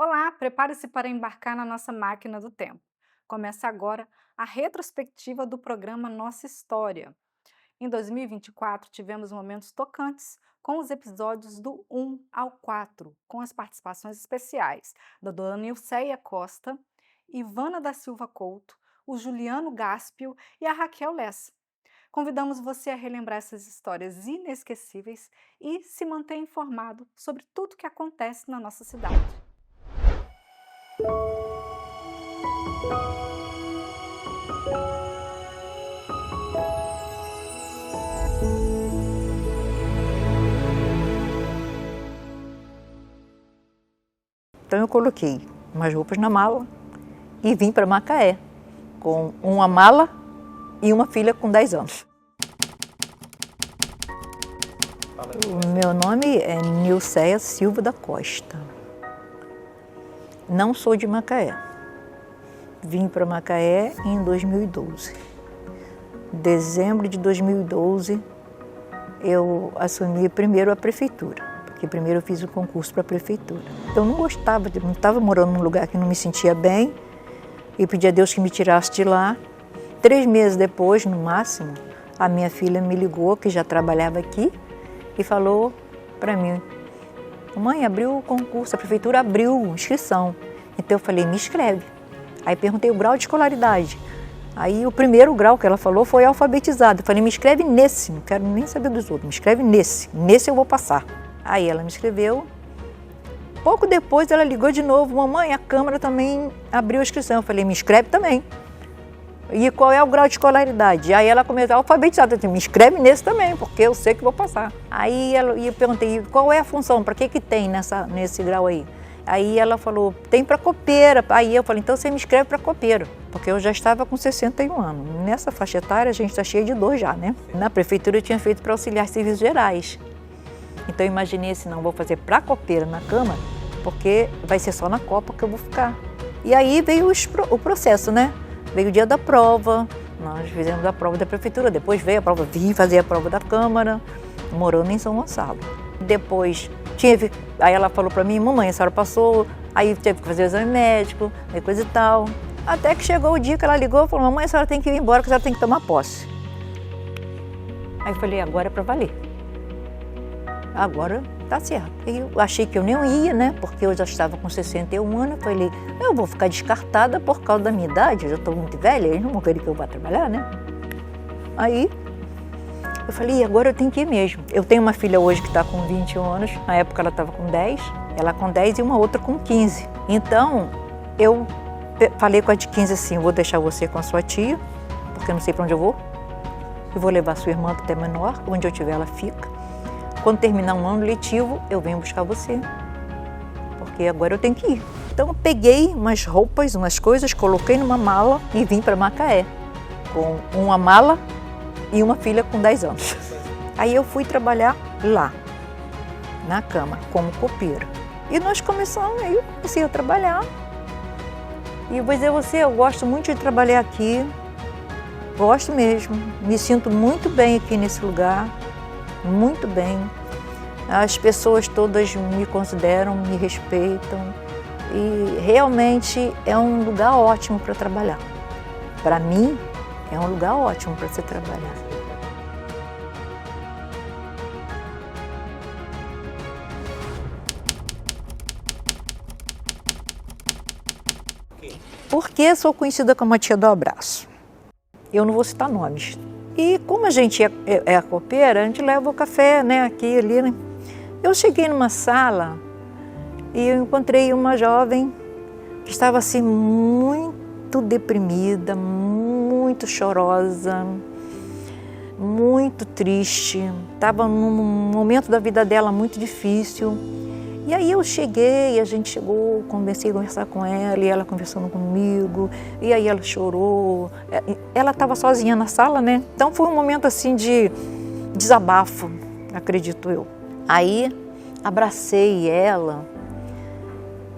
Olá, prepare-se para embarcar na nossa máquina do tempo. Começa agora a retrospectiva do programa Nossa História. Em 2024, tivemos momentos tocantes com os episódios do 1 ao 4, com as participações especiais da dona Nilceia Costa, Ivana da Silva Couto, o Juliano Gáspio e a Raquel Lessa. Convidamos você a relembrar essas histórias inesquecíveis e se manter informado sobre tudo o que acontece na nossa cidade. Então eu coloquei umas roupas na mala e vim para Macaé, com uma mala e uma filha com 10 anos. O meu nome é Nilceia Silva da Costa. Não sou de Macaé. Vim para Macaé em 2012. Dezembro de 2012, eu assumi primeiro a prefeitura, porque primeiro eu fiz o concurso para a prefeitura. Eu não gostava, não estava morando num lugar que não me sentia bem e pedi a Deus que me tirasse de lá. 3 meses depois, no máximo, a minha filha me ligou, que já trabalhava aqui, e falou para mim: mãe, abriu o concurso, a prefeitura abriu inscrição. Então eu falei: me inscreve. Aí perguntei o grau de escolaridade. Aí o primeiro grau que ela falou foi alfabetizado. Eu falei: me inscreve nesse, não quero nem saber dos outros, me inscreve nesse eu vou passar. Aí ela me inscreveu. Pouco depois ela ligou de novo: mamãe, a Câmara também abriu a inscrição. Eu falei: me inscreve também. E qual é o grau de escolaridade? Aí ela começou a alfabetizar. Eu disse: me inscreve nesse também, porque eu sei que vou passar. Aí eu perguntei: qual é a função, para que tem nesse grau aí? Aí ela falou: tem para copeira. Aí eu falei: então você me inscreve para copeira, porque eu já estava com 61 anos. Nessa faixa etária a gente está cheio de dor já, né? Na prefeitura eu tinha feito para auxiliar serviços gerais. Então eu imaginei assim: não, vou fazer para copeira na Câmara, porque vai ser só na Copa que eu vou ficar. E aí veio o processo, né? Veio o dia da prova, nós fizemos a prova da prefeitura, depois veio a prova, vim fazer a prova da Câmara, morando em São Gonçalo. Depois aí ela falou para mim: mamãe, a senhora passou, aí teve que fazer o exame médico, coisa e tal. Até que chegou o dia que ela ligou e falou: mamãe, a senhora tem que ir embora, que a senhora tem que tomar posse. Aí eu falei: agora é para valer. Agora tá certo. Eu achei que eu nem ia, né? Porque eu já estava com 61 anos. Eu falei: eu vou ficar descartada por causa da minha idade, eu já estou muito velha, eles não vão querer que eu vá trabalhar, né? Aí eu falei: agora eu tenho que ir mesmo. Eu tenho uma filha hoje que está com 21 anos, na época ela estava com 10, ela com 10 e uma outra com 15. Então eu falei com a de 15 assim: eu vou deixar você com a sua tia, porque eu não sei para onde eu vou. Eu vou levar sua irmã até menor, onde eu tiver ela fica. Quando terminar um ano letivo, eu venho buscar você, porque agora eu tenho que ir. Então eu peguei umas roupas, umas coisas, coloquei numa mala e vim para Macaé, com uma mala e uma filha com 10 anos. Aí eu fui trabalhar lá, na Câmara, como copeira. E nós começamos, aí eu comecei a trabalhar. E vou dizer a você, eu gosto muito de trabalhar aqui, gosto mesmo, me sinto muito bem aqui nesse lugar. Muito bem. As pessoas todas me consideram, me respeitam e realmente é um lugar ótimo para trabalhar. Para mim, é um lugar ótimo para se trabalhar. Por que sou conhecida como a tia do abraço? Eu não vou citar nomes. E como a gente é a copeira, a gente leva o café, né, aqui, ali, né? Eu cheguei numa sala e eu encontrei uma jovem que estava assim muito deprimida, muito chorosa, muito triste. Estava num momento da vida dela muito difícil. E aí eu cheguei, a gente chegou, comecei a conversar com ela, e ela conversando comigo, e aí ela chorou. Ela estava sozinha na sala, né? Então foi um momento assim de desabafo, acredito eu. Aí abracei ela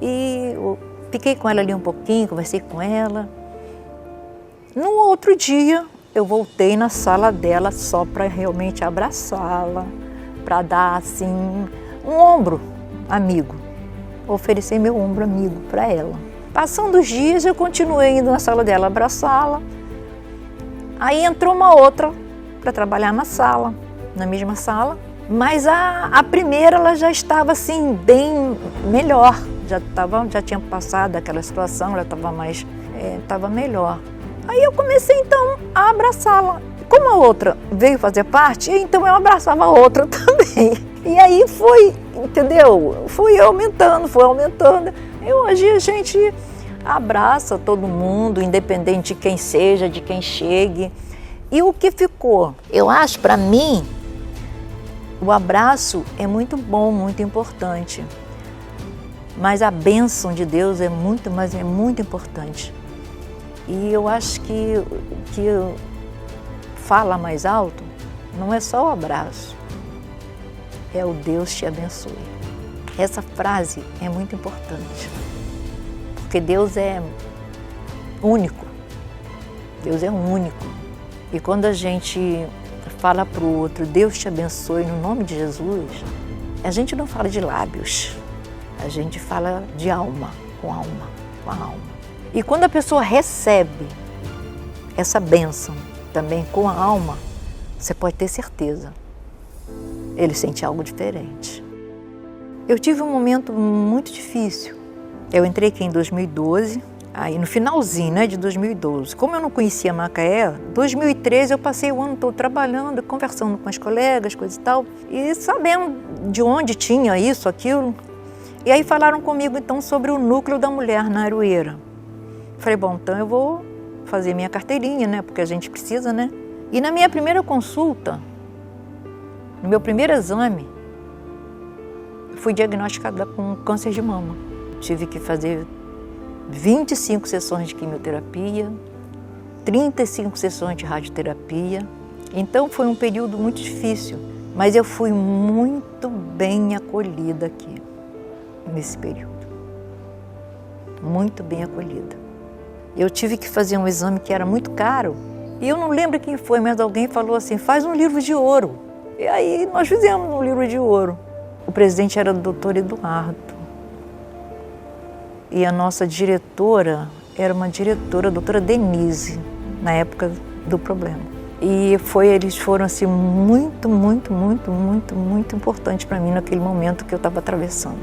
e fiquei com ela ali um pouquinho, conversei com ela. No outro dia eu voltei na sala dela só para realmente abraçá-la, para dar assim um ombro amigo. oferecer meu ombro amigo para ela. Passando os dias, eu continuei indo na sala dela abraçá-la. Aí entrou uma outra para trabalhar na sala, na mesma sala. Mas a primeira, ela já estava assim, bem melhor. Já tinha passado aquela situação, ela estava melhor. Aí eu comecei então a abraçá-la. Como a outra veio fazer parte, então eu abraçava a outra também. E aí foi, entendeu? Foi aumentando. E hoje a gente abraça todo mundo, independente de quem seja, de quem chegue. E o que ficou? Eu acho, para mim, o abraço é muito bom, muito importante. Mas a bênção de Deus é muito importante. E eu acho que fala mais alto não é só o abraço, é o Deus te abençoe. Essa frase é muito importante, porque Deus é único. Deus é único. E quando a gente fala para o outro, Deus te abençoe no nome de Jesus, a gente não fala de lábios, a gente fala de alma, com alma. E quando a pessoa recebe essa bênção também com a alma, você pode ter certeza, ele sente algo diferente. Eu tive um momento muito difícil. Eu entrei aqui em 2012, aí no finalzinho, de 2012. Como eu não conhecia Macaé, 2013 eu passei o ano todo trabalhando, conversando com as colegas, coisa e tal, e sabendo de onde tinha isso, aquilo. E aí falaram comigo então sobre o núcleo da mulher na Aroeira. Falei, bom, então eu vou fazer minha carteirinha, porque a gente precisa, E na minha primeira consulta, no meu primeiro exame, fui diagnosticada com câncer de mama. Tive que fazer 25 sessões de quimioterapia, 35 sessões de radioterapia. Então foi um período muito difícil, mas eu fui muito bem acolhida aqui, nesse período. Muito bem acolhida. Eu tive que fazer um exame que era muito caro, e eu não lembro quem foi, mas alguém falou assim, faz um livro de ouro. E aí nós fizemos um livro de ouro. O presidente era o doutor Eduardo. E a nossa diretora era uma diretora, a doutora Denise, na época do problema. E eles foram assim muito importantes para mim naquele momento que eu estava atravessando.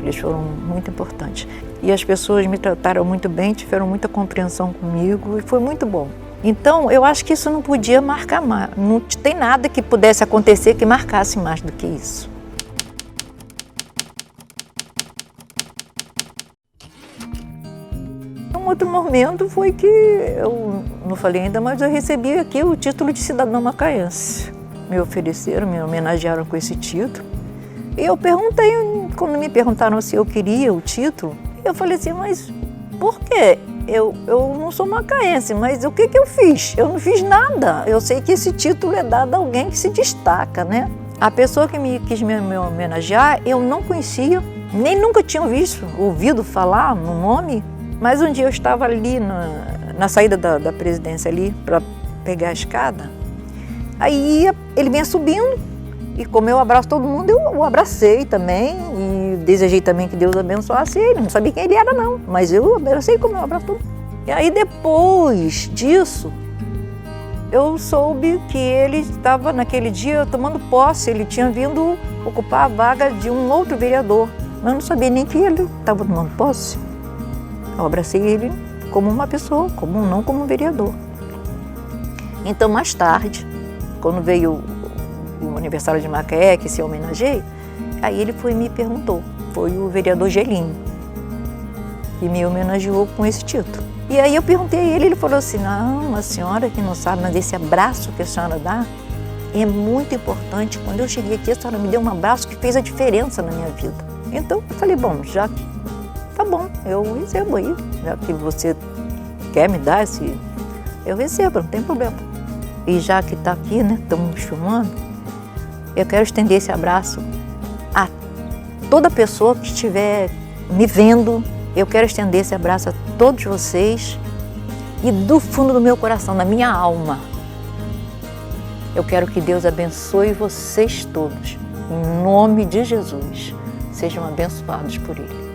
Eles foram muito importantes. E as pessoas me trataram muito bem, tiveram muita compreensão comigo e foi muito bom. Então, eu acho que isso não podia marcar mais. Não tem nada que pudesse acontecer que marcasse mais do que isso. Um outro momento foi que, eu não falei ainda, mas eu recebi aqui o título de cidadão macaense. Me ofereceram, me homenagearam com esse título. E eu perguntei, quando me perguntaram se eu queria o título, eu falei assim, mas por quê? Eu não sou macaense, mas o que eu fiz? Eu não fiz nada. Eu sei que esse título é dado a alguém que se destaca, A pessoa que quis me homenagear, eu não conhecia, nem nunca tinha ouvido falar no nome, mas um dia eu estava ali na saída da presidência ali, para pegar a escada, aí ele vinha subindo, e como eu abraço todo mundo, eu o abracei também e desejei também que Deus abençoasse ele. Não sabia quem ele era não, mas eu abracei como eu abraço todo mundo. E aí depois disso, eu soube que ele estava naquele dia tomando posse, ele tinha vindo ocupar a vaga de um outro vereador. Mas eu não sabia nem que ele estava tomando posse. Eu abracei ele como uma pessoa, não como um vereador. Então mais tarde, quando veio o aniversário de Macaé, que se homenageei, aí ele foi e me perguntou, foi o vereador Gelinho, que me homenageou com esse título. E aí eu perguntei a ele falou assim, não, a senhora que não sabe, mas esse abraço que a senhora dá é muito importante. Quando eu cheguei aqui, a senhora me deu um abraço que fez a diferença na minha vida. Então eu falei, bom, já que tá bom, eu recebo aí, já que você quer me dar eu recebo, não tem problema. E já que tá aqui, estamos filmando, eu quero estender esse abraço a toda pessoa que estiver me vendo. Eu quero estender esse abraço a todos vocês e do fundo do meu coração, da minha alma. Eu quero que Deus abençoe vocês todos, em nome de Jesus. sejam abençoados por Ele.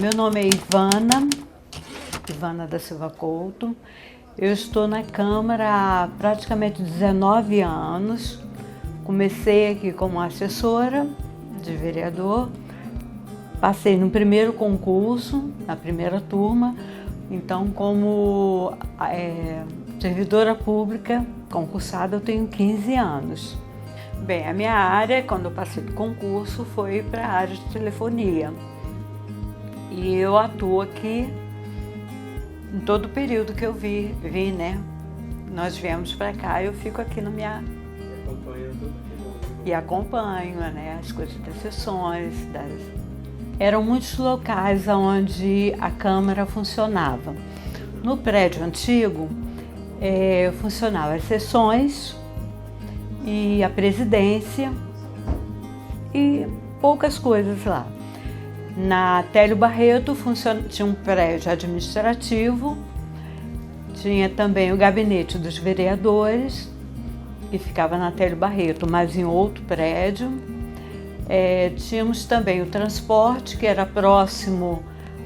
Meu nome é Ivana da Silva Couto. Eu estou na Câmara há praticamente 19 anos. Comecei aqui como assessora de vereador. Passei no primeiro concurso, na primeira turma. Então, como servidora pública concursada, eu tenho 15 anos. Bem, a minha área, quando eu passei do concurso, foi para a área de telefonia. E eu atuo aqui em todo o período que eu vim, né? Nós viemos para cá, eu fico aqui na minha... E acompanho, né? As coisas das sessões, Eram muitos locais onde a Câmara funcionava. No prédio antigo, funcionavam as sessões e a presidência e poucas coisas lá. Na Télio Barreto tinha um prédio administrativo, tinha também o gabinete dos vereadores, que ficava na Télio Barreto, mas em outro prédio. Tínhamos também o transporte, que era próximo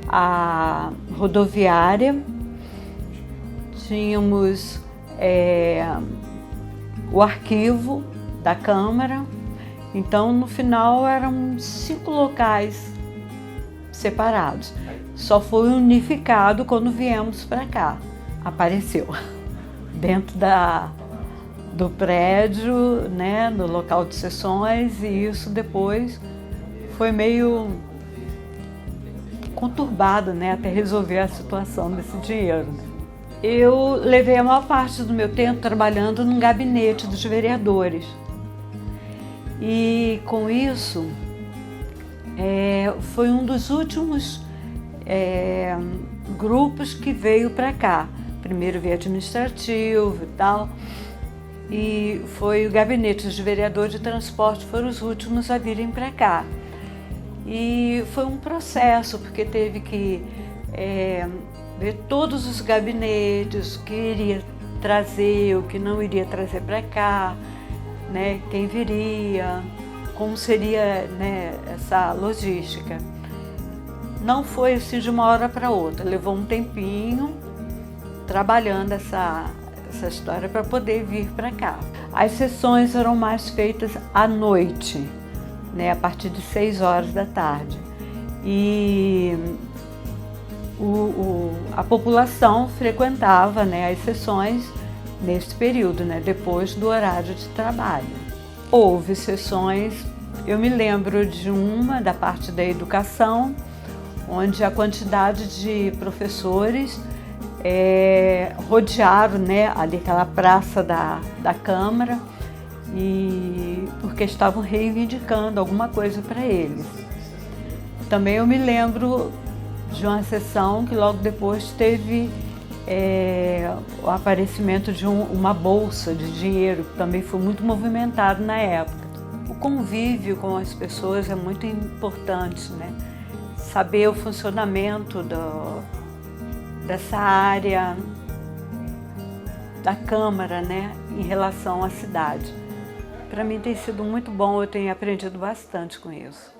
à rodoviária. Tínhamos o arquivo da Câmara. Então, no final, eram 5 locais separados. Só foi unificado quando viemos para cá. Apareceu dentro do prédio, né, no local de sessões, e isso depois foi meio conturbado, né, até resolver a situação desse dinheiro. Eu levei a maior parte do meu tempo trabalhando no gabinete dos vereadores. E com isso, foi um dos últimos grupos que veio para cá. Primeiro veio administrativo e tal, e foi o gabinete dos vereadores de transporte, foram os últimos a virem para cá. E foi um processo, porque teve que ver todos os gabinetes, o que iria trazer, o que não iria trazer para cá, né, quem viria, como seria, né, essa logística. Não foi assim de uma hora para outra, levou um tempinho trabalhando essa história para poder vir para cá. As sessões eram mais feitas à noite, né, a partir de 6 horas da tarde. E a população frequentava, né, as sessões nesse período, né, depois do horário de trabalho. Houve sessões, eu me lembro de uma da parte da educação, onde a quantidade de professores rodearam, né, ali aquela praça da Câmara, e porque estavam reivindicando alguma coisa para eles. Também eu me lembro de uma sessão que logo depois teve o aparecimento de uma bolsa de dinheiro, que também foi muito movimentado na época. O convívio com as pessoas é muito importante, né? Saber o funcionamento dessa área da Câmara, né, em relação à cidade. Para mim tem sido muito bom, eu tenho aprendido bastante com isso.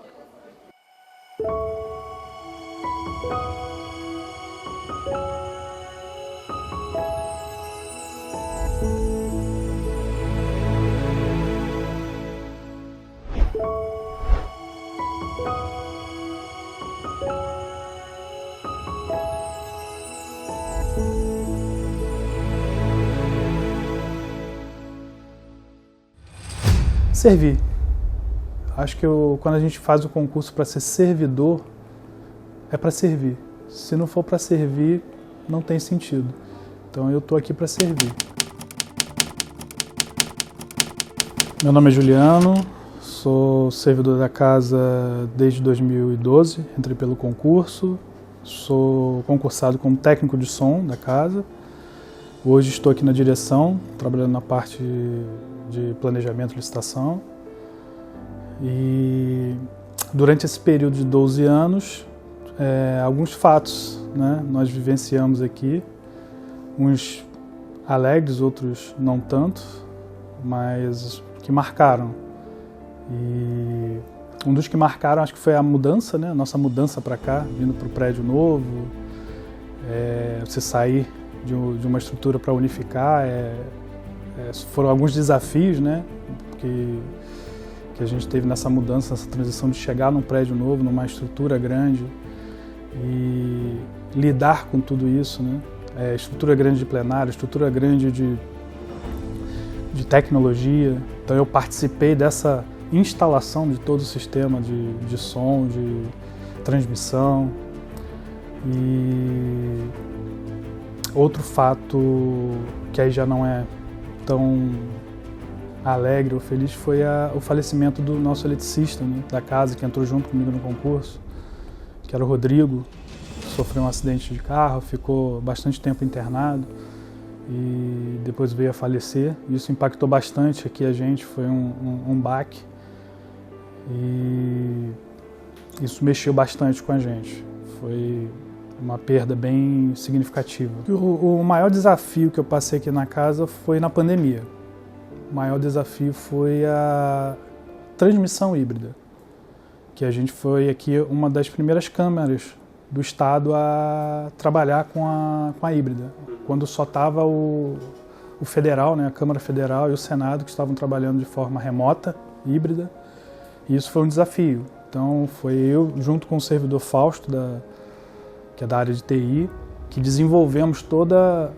Servir. Acho que quando a gente faz o concurso para ser servidor, é para servir. Se não for para servir, não tem sentido. Então eu estou aqui para servir. Meu nome é Juliano, Sou servidor da casa desde 2012, entrei pelo concurso, sou concursado como técnico de som da casa. Hoje estou aqui na direção, trabalhando na parte de planejamento e licitação. E durante esse período de 12 anos, alguns fatos, né, nós vivenciamos aqui, uns alegres, outros não tanto, mas que marcaram. E um dos que marcaram, acho que foi a mudança, né? A nossa mudança para cá, vindo para o prédio novo, você sair de uma estrutura para unificar, foram alguns desafios, né? Que a gente teve nessa mudança, nessa transição de chegar num prédio novo, numa estrutura grande e lidar com tudo isso, né? Estrutura grande de plenário, estrutura grande de tecnologia. Então eu participei dessa instalação de todo o sistema de som, de transmissão. E outro fato que aí já não é tão alegre ou feliz foi o falecimento do nosso eletricista, né, da casa, que entrou junto comigo no concurso, que era o Rodrigo. Sofreu um acidente de carro, ficou bastante tempo internado e depois veio a falecer. Isso impactou bastante aqui a gente, foi um baque. E isso mexeu bastante com a gente, foi uma perda bem significativa. O maior desafio que eu passei aqui na casa foi na pandemia. O maior desafio foi a transmissão híbrida, que a gente foi aqui uma das primeiras câmaras do estado a trabalhar com a híbrida, quando só estava o federal, né, a Câmara Federal e o Senado que estavam trabalhando de forma remota, híbrida. E isso foi um desafio. Então foi eu, junto com o servidor Fausto, que é da área de TI, que desenvolvemos toda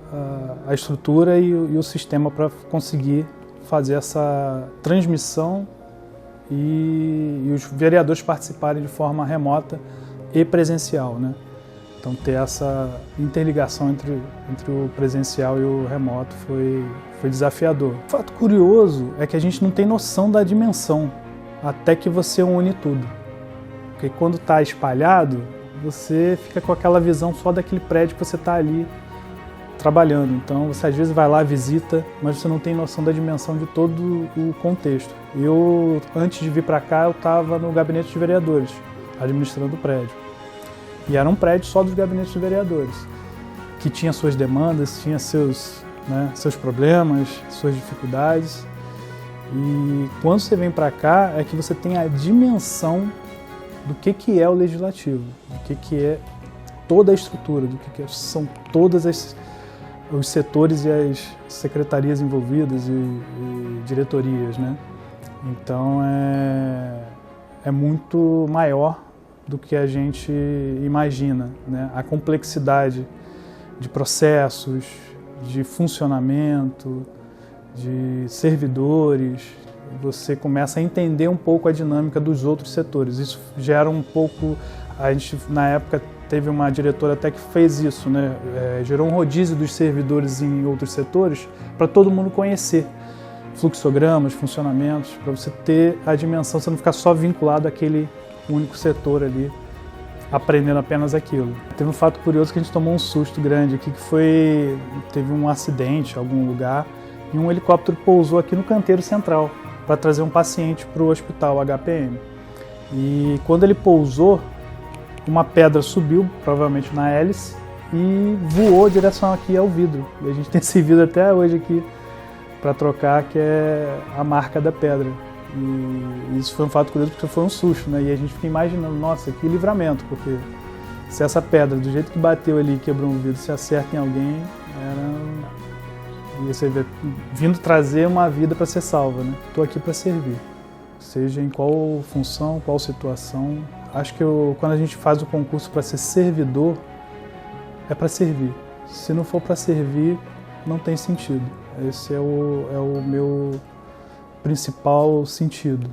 a estrutura e o sistema para conseguir fazer essa transmissão e os vereadores participarem de forma remota e presencial, né? Então ter essa interligação entre o presencial e o remoto foi desafiador. O fato curioso é que a gente não tem noção da dimensão até que você une tudo. Porque quando está espalhado, você fica com aquela visão só daquele prédio que você está ali trabalhando. Então você às vezes vai lá, visita, mas você não tem noção da dimensão de todo o contexto. Eu, antes de vir para cá, eu estava no gabinete de vereadores, administrando o prédio. E era um prédio só dos gabinetes de vereadores, que tinha suas demandas, tinha seus problemas, suas dificuldades. E quando você vem para cá, é que você tem a dimensão do que é o legislativo, do que é toda a estrutura, do que são todos os setores e as secretarias envolvidas e diretorias, né? Então é muito maior do que a gente imagina, né? A complexidade de processos, de funcionamento, de servidores, você começa a entender um pouco a dinâmica dos outros setores. Isso gera um pouco, a gente na época teve uma diretora até que fez isso, né? Gerou um rodízio dos servidores em outros setores para todo mundo conhecer fluxogramas, funcionamentos, para você ter a dimensão, você não ficar só vinculado àquele único setor ali, aprendendo apenas aquilo. Teve um fato curioso que a gente tomou um susto grande aqui, que teve um acidente em algum lugar e um helicóptero pousou aqui no canteiro central para trazer um paciente para o hospital HPM. E quando ele pousou, uma pedra subiu, provavelmente na hélice, e voou em direção aqui ao vidro. E a gente tem esse vidro até hoje aqui para trocar, que é a marca da pedra. E isso foi um fato curioso porque foi um susto, né? E a gente fica imaginando, nossa, que livramento, porque se essa pedra, do jeito que bateu ali e quebrou um vidro, se acerta em alguém, e você vê, vindo trazer uma vida para ser salva, né? Estou aqui para servir, seja em qual função, qual situação. Acho que quando a gente faz o concurso para ser servidor, é para servir. Se não for para servir, não tem sentido. Esse é o meu principal sentido.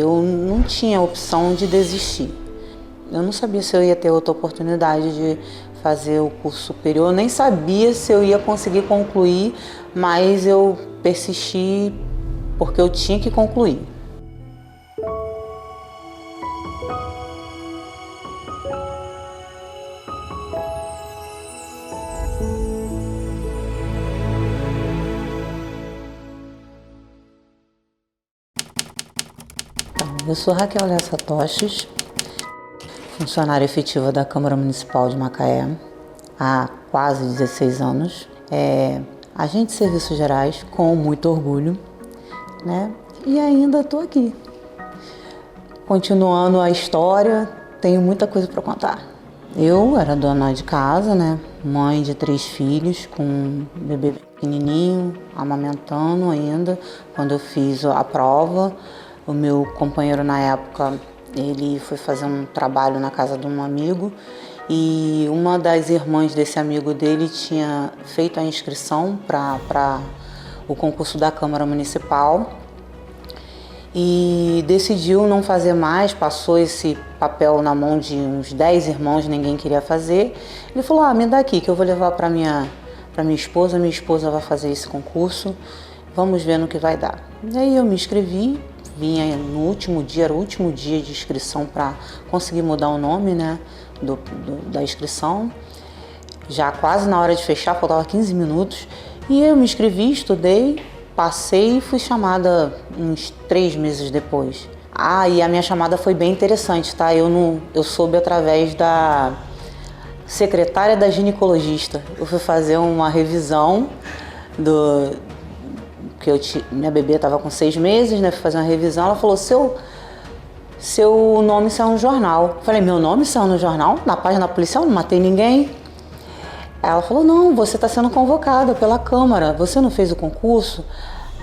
eu não tinha opção de desistir. Eu não sabia se eu ia ter outra oportunidade de fazer o curso superior, eu nem sabia se eu ia conseguir concluir, mas eu persisti porque eu tinha que concluir. Eu sou Raquel Lessa Toches, funcionária efetiva da Câmara Municipal de Macaé há quase 16 anos. Agente de Serviços Gerais com muito orgulho, né? E ainda estou aqui. Continuando a história, tenho muita coisa para contar. Eu era dona de casa, né? Mãe de 3 filhos, com um bebê pequenininho, amamentando ainda, quando eu fiz a prova. O meu companheiro na época, ele foi fazer um trabalho na casa de um amigo e uma das irmãs desse amigo dele tinha feito a inscrição para o concurso da Câmara Municipal e decidiu não fazer mais, passou esse papel na mão de uns 10 irmãos, ninguém queria fazer. Ele falou, me dá aqui que eu vou levar para minha esposa vai fazer esse concurso, vamos ver no que vai dar. E aí eu me inscrevi. Vinha no último dia, era o último dia de inscrição para conseguir mudar o nome, né, da inscrição. Já quase na hora de fechar, faltava 15 minutos. E eu me inscrevi, estudei, passei e fui chamada uns 3 meses depois. E a minha chamada foi bem interessante, tá? Eu soube através da secretária da ginecologista. Eu fui fazer uma revisão porque minha bebê estava com 6 meses, né? Fui fazer uma revisão, ela falou, seu nome saiu no jornal. Eu falei, meu nome saiu no jornal? Na página policial? Não matei ninguém? Ela falou, não, você está sendo convocada pela Câmara, você não fez o concurso?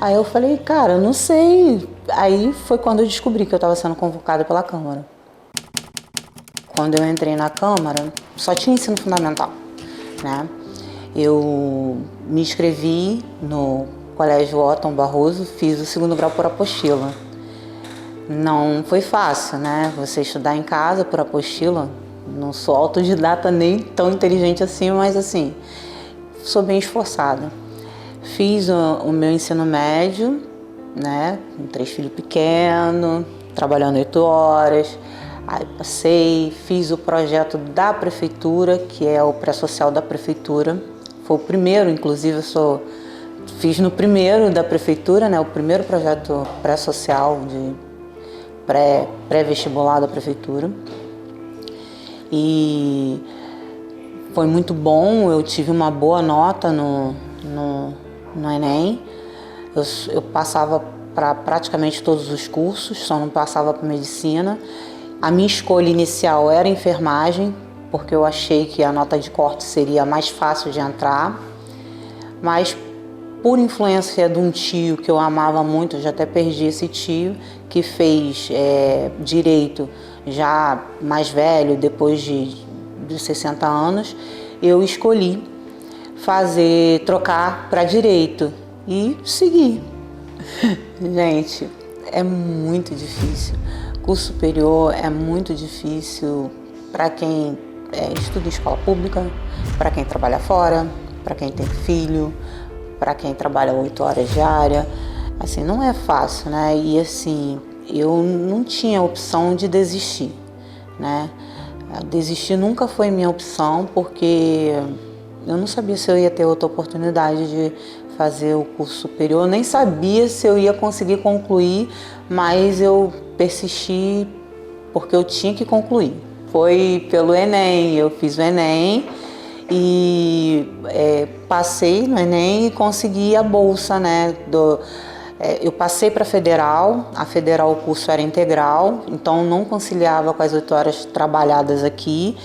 Aí eu falei, cara, eu não sei. Aí foi quando eu descobri que eu estava sendo convocada pela Câmara. Quando eu entrei na Câmara, só tinha ensino fundamental, né? Eu me inscrevi no Colégio Otton Barroso, fiz o 2º grau por apostila. Não foi fácil, né? Você estudar em casa por apostila. Não sou autodidata nem tão inteligente assim, mas assim, sou bem esforçada. Fiz o meu ensino médio, né? Com 3 filhos pequenos, trabalhando 8 horas. Aí passei, fiz o projeto da prefeitura, que é o pré-social da prefeitura. Foi o primeiro, inclusive, fiz no primeiro da prefeitura, né, o primeiro projeto pré-social de pré-vestibular da prefeitura. E foi muito bom, eu tive uma boa nota no Enem. Eu passava para praticamente todos os cursos, só não passava para medicina. A minha escolha inicial era enfermagem, porque eu achei que a nota de corte seria mais fácil de entrar, mas por influência de um tio que eu amava muito, eu já até perdi esse tio, que fez direito já mais velho, depois de 60 anos, eu escolhi trocar para direito e seguir. Gente, é muito difícil. Curso superior é muito difícil para quem estuda em escola pública, para quem trabalha fora, para quem tem filho, para quem trabalha 8 horas diárias. Assim, não é fácil, né? E assim, eu não tinha opção de desistir, né? Desistir nunca foi minha opção, porque eu não sabia se eu ia ter outra oportunidade de fazer o curso superior, eu nem sabia se eu ia conseguir concluir, mas eu persisti porque eu tinha que concluir. Foi pelo Enem, eu fiz o Enem e passei no Enem e consegui a bolsa, né? Eu passei para a Federal o curso era integral, então não conciliava com as 8 horas trabalhadas aqui,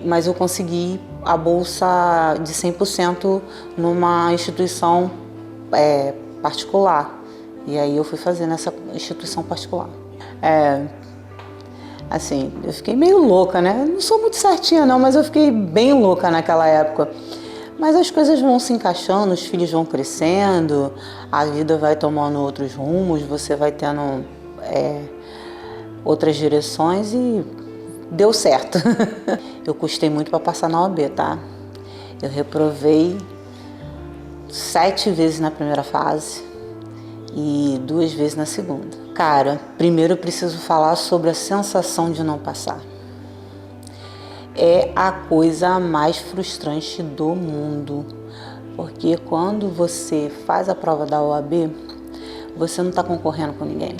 mas eu consegui a bolsa de 100% numa instituição particular. E aí eu fui fazer nessa instituição particular. Assim, eu fiquei meio louca, né? Não sou muito certinha não, mas eu fiquei bem louca naquela época. Mas as coisas vão se encaixando, os filhos vão crescendo, a vida vai tomando outros rumos, você vai tendo outras direções e deu certo. Eu custei muito para passar na OAB, tá? Eu reprovei 7 vezes na primeira fase e 2 vezes na segunda. Cara, primeiro eu preciso falar sobre a sensação de não passar. É a coisa mais frustrante do mundo, porque quando você faz a prova da OAB, você não está concorrendo com ninguém.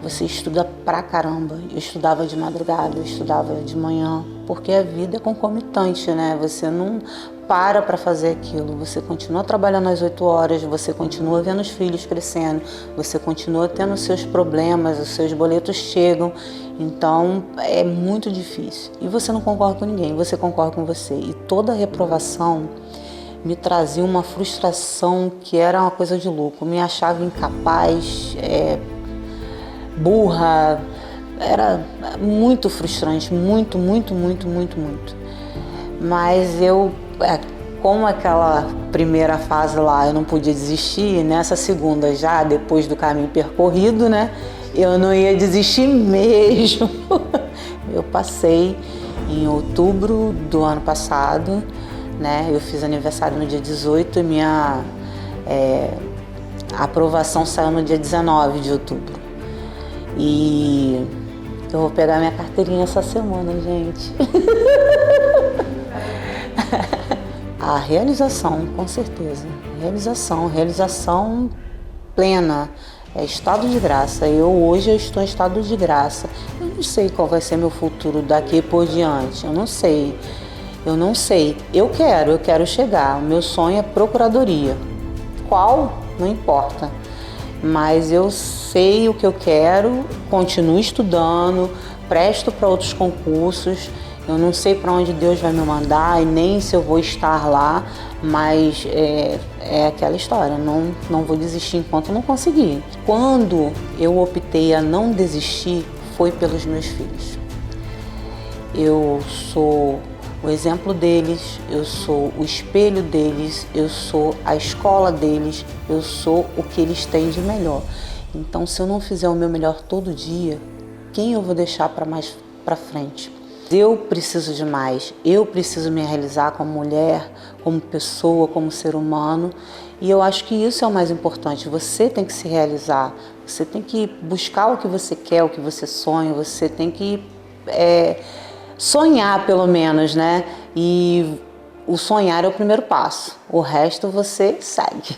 Você estuda pra caramba. Eu estudava de madrugada, eu estudava de manhã, porque a vida é concomitante, né? Você não para fazer aquilo. Você continua trabalhando às 8 horas, você continua vendo os filhos crescendo, você continua tendo os seus problemas, os seus boletos chegam. Então é muito difícil. E você não concorre com ninguém, você concorre com você. E toda reprovação me trazia uma frustração que era uma coisa de louco. Eu me achava incapaz, burra, era muito frustrante, muito. Mas eu, como aquela primeira fase lá eu não podia desistir, nessa segunda já, depois do caminho percorrido, né, eu não ia desistir mesmo. Eu passei em outubro do ano passado, né, eu fiz aniversário no dia 18 e minha aprovação saiu no dia 19 de outubro. E eu vou pegar minha carteirinha essa semana, gente. A realização, com certeza. Realização plena. É estado de graça. Hoje eu estou em estado de graça. Eu não sei qual vai ser meu futuro daqui por diante. Eu não sei. Eu quero chegar. O meu sonho é procuradoria. Qual? Não importa. Mas eu sei o que eu quero, continuo estudando, presto para outros concursos. Eu não sei para onde Deus vai me mandar e nem se eu vou estar lá, mas é aquela história, não vou desistir enquanto não conseguir. Quando eu optei a não desistir, foi pelos meus filhos. Eu sou o exemplo deles, eu sou o espelho deles, eu sou a escola deles, eu sou o que eles têm de melhor. Então, se eu não fizer o meu melhor todo dia, quem eu vou deixar para mais para frente? Eu preciso de mais, eu preciso me realizar como mulher, como pessoa, como ser humano, e eu acho que isso é o mais importante. Você tem que se realizar, você tem que buscar o que você quer, o que você sonha, você tem que sonhar pelo menos, né? E o sonhar é o primeiro passo, o resto você segue.